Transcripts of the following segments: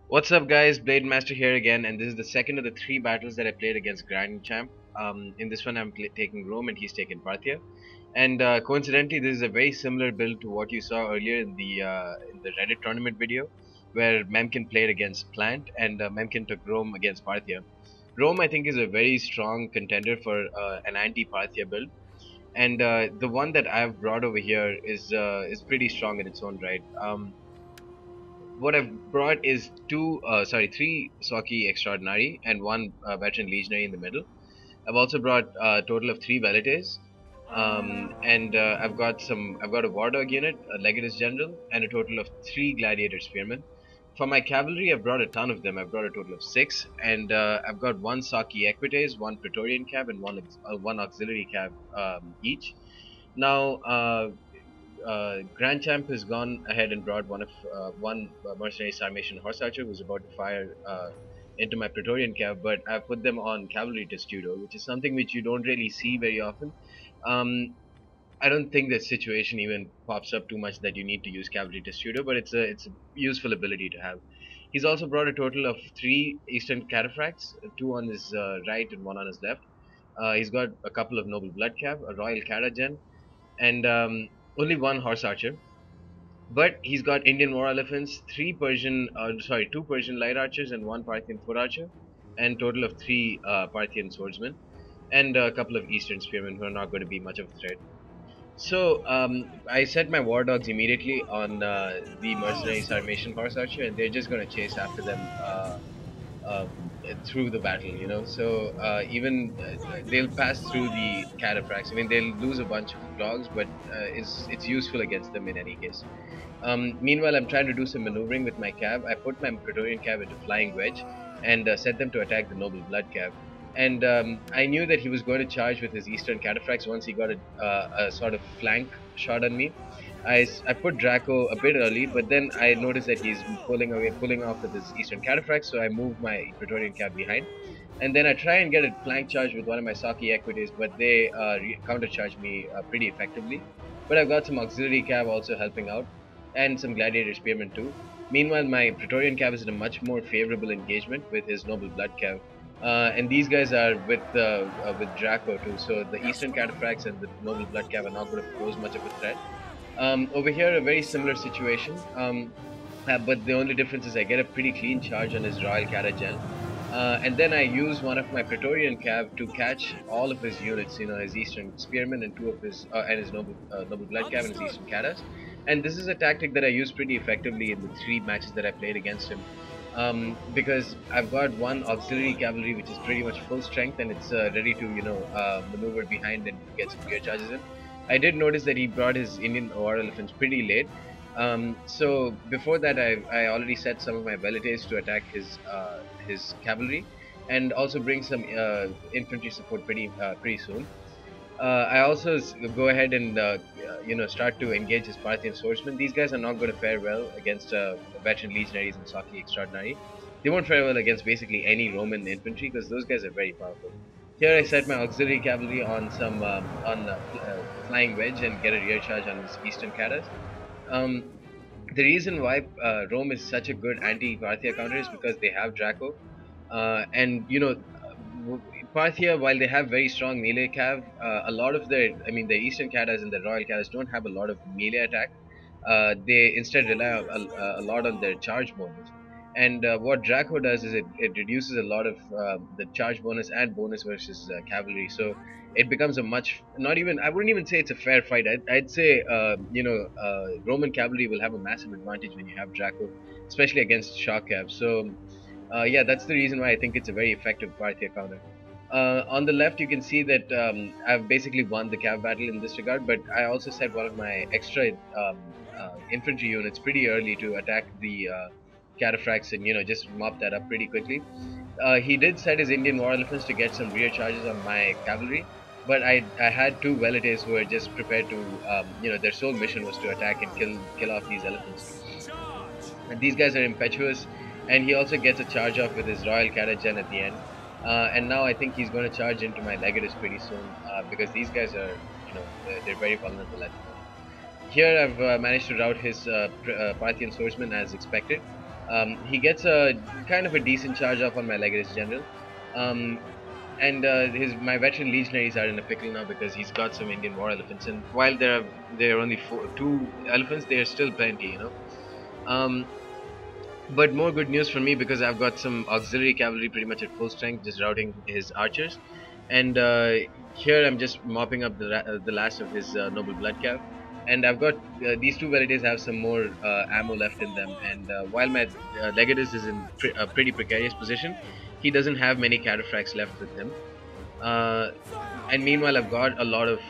What's up, guys? Blademaster here again, and this is the second of the three battles that I played against Grand Champ. In this one, I'm taking Rome, and he's taking Parthia. And coincidentally, this is a very similar build to what you saw earlier in the Reddit tournament video, where Memkin played against Plant, and Memkin took Rome against Parthia. Rome, I think, is a very strong contender for an anti-Parthia build, and the one that I've brought over here is pretty strong in its own right. What I've brought is three Soki Extraordinary and one Veteran Legionary in the middle. I've also brought a total of three Velites, and I've got a War Dog unit, a Legatus General, and a total of three Gladiator Spearmen. For my cavalry, I've brought a ton of them. I've brought a total of six, and I've got one Saki Equites, one Praetorian Cab, and one Auxiliary Cab each. Now, Grand Champ has gone ahead and brought one mercenary Sarmatian horse archer who's about to fire into my Praetorian cav, but I've put them on cavalry testudo, which is something which you don't really see very often. Um, I don't think the situation even pops up too much that you need to use cavalry testudo, but it's a useful ability to have. He's also brought a total of three Eastern cataphracts, two on his right and one on his left. He's got a couple of noble blood cav, a royal caragen, and only one horse archer. But he's got Indian war elephants, two Persian light archers, and one Parthian foot archer, and total of three Parthian swordsmen, and a couple of Eastern spearmen who are not going to be much of a threat. So I set my war dogs immediately on the mercenary Sarmatian horse archer, and they're just going to chase after them uh, through the battle, you know. So even they'll pass through the cataphracts. I mean, they'll lose a bunch of dogs, but it's useful against them in any case. Meanwhile, I'm trying to do some maneuvering with my cab. I put my Praetorian cab into flying wedge and set them to attack the noble blood cab. And I knew that he was going to charge with his eastern cataphracts once he got a sort of flank shot on me. I put Draco a bit early, but then I noticed that he's pulling off with his Eastern Cataphract, so I moved my Praetorian Cab behind. And then I try and get a flank charge with one of my Saki Equities, but they countercharge me pretty effectively. But I've got some Auxiliary Cab also helping out, and some Gladiator Spearmen too. Meanwhile, my Praetorian Cab is in a much more favorable engagement with his Noble Blood Cab. And these guys are with Draco too, so the Eastern Cataphracts and the Noble Blood Cab are not going to pose much of a threat. Over here, a very similar situation, but the only difference is I get a pretty clean charge on his Royal Carajan, and then I use one of my Praetorian Cav to catch all of his units, you know, his Eastern Spearmen and two of his and his Noble Blood Cav and his Eastern Caras. And this is a tactic that I use pretty effectively in the three matches that I played against him. Because I've got one auxiliary cavalry which is pretty much full strength and it's ready to, you know, maneuver behind and get some gear charges in. I did notice that he brought his Indian war elephants pretty late. So before that, I already set some of my velites to attack his cavalry, and also bring some infantry support pretty soon. I also go ahead and you know, start to engage his Parthian swordsmen. These guys are not going to fare well against veteran legionaries and Saki extraordinary. They won't fare well against basically any Roman infantry because those guys are very powerful. Here I set my auxiliary cavalry on some flying wedge and get a rear charge on his eastern caras. Um, the reason why Rome is such a good anti-Parthia counter is because they have Draco, and you know, Parthia, while they have very strong melee cav, a lot of I mean, the eastern catas and the royal catas don't have a lot of melee attack. They instead rely a lot on their charge bonus. And what Draco does is it reduces a lot of the charge bonus and bonus versus cavalry. So it becomes a much, not even, I wouldn't even say it's a fair fight. I'd say, you know, Roman cavalry will have a massive advantage when you have Draco, especially against shock cav. So yeah, that's the reason why I think it's a very effective Parthia counter. On the left, you can see that I've basically won the cav battle in this regard, but I also set one of my extra infantry units pretty early to attack the cataphracts and, you know, just mop that up pretty quickly. He did set his Indian war elephants to get some rear charges on my cavalry, but I had two velites who were just prepared to, you know, their sole mission was to attack and kill off these elephants. And these guys are impetuous, and he also gets a charge off with his Royal Carajan at the end. And now I think he's going to charge into my Legatus pretty soon because these guys are, you know, they're very vulnerable at the moment. Here I've managed to rout his Parthian swordsman as expected. He gets a kind of a decent charge off on my Legatus General. Um, and his my veteran legionaries are in a pickle now because he's got some Indian war elephants, and while there are only two elephants, there are still plenty, you know. Um, but more good news for me because I've got some auxiliary cavalry pretty much at full strength, just routing his archers, and here I'm just mopping up the last of his noble blood cav, and I've got these two validates have some more ammo left in them, and while my Legatus is in a pretty precarious position, he doesn't have many cataphracts left with him. Uh, and meanwhile, I've got a lot of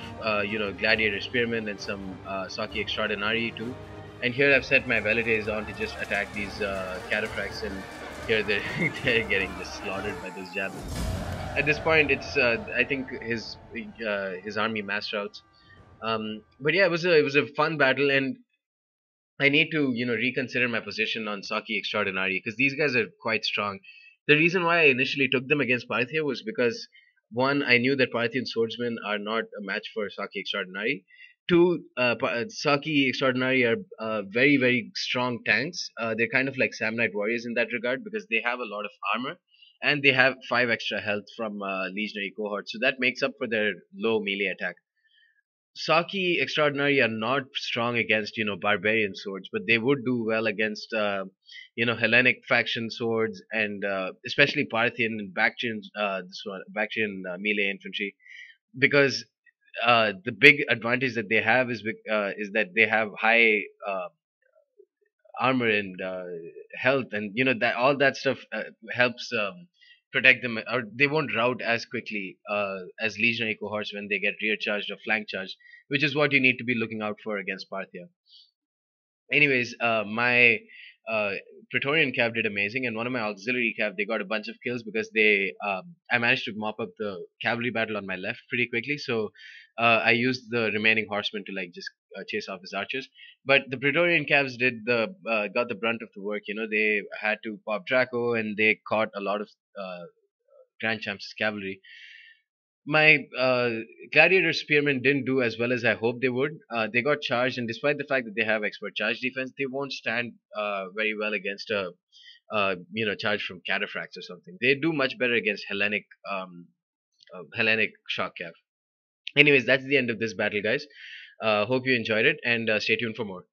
gladiator spearmen and some Saki extraordinary too. And here I've set my velites on to just attack these cataphracts, and here they're they're getting just slaughtered by those javelins. At this point, it's I think his army mass routes. But yeah, it was a fun battle, and I need to, reconsider my position on Saki Extraordinary because these guys are quite strong. The reason why I initially took them against Parthia was because one, I knew that Parthian swordsmen are not a match for Saki Extraordinary. Two, Saki Extraordinary are very, very strong tanks. They're kind of like Samnite warriors in that regard because they have a lot of armor and they have 5 extra health from legionary cohort. So that makes up for their low melee attack. Saki Extraordinary are not strong against barbarian swords, but they would do well against Hellenic faction swords and especially Parthian and Bactrian Bactrian melee infantry because the big advantage that they have is that they have high armor and health, and that all that stuff helps protect them, or they won't rout as quickly as legionary cohorts when they get rear charged or flank charged, which is what you need to be looking out for against Parthia. Anyways, my uh, Praetorian cav did amazing, and one of my auxiliary cav they got a bunch of kills because I managed to mop up the cavalry battle on my left pretty quickly. So I used the remaining horsemen to like just chase off his archers. But the Praetorian cavs did the got the brunt of the work. They had to pop Draco, and they caught a lot of Grand Champ's cavalry. My gladiator spearmen didn't do as well as I hoped they would. They got charged, and despite the fact that they have expert charge defense, they won't stand very well against a charge from cataphracts or something. They do much better against Hellenic shock cav. Anyways, that's the end of this battle, guys. Hope you enjoyed it, and stay tuned for more.